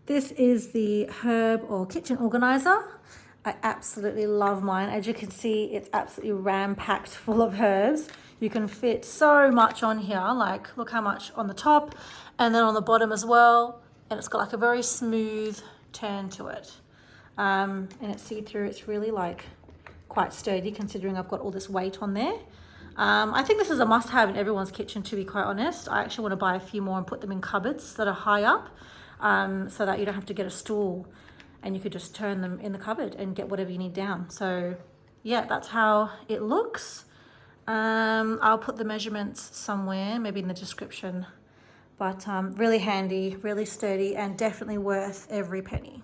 This is the herb or kitchen organizer. I absolutely love mine. As you can see, it's absolutely ram-packed full of herbs. You can fit so much on here, like look how much on the top and then on the bottom as well. And it's got like a very smooth turn to it. And it's see-through. It's really like quite sturdy considering I've got all this weight on there. I think this is a must-have in everyone's kitchen, to be quite honest. I actually want to buy a few more and put them in cupboards that are high up, so that you don't have to get a stool and you could just turn them in the cupboard and get whatever you need down. So yeah, that's how it looks. I'll put the measurements somewhere, maybe in the description, but really handy, really sturdy, and definitely worth every penny.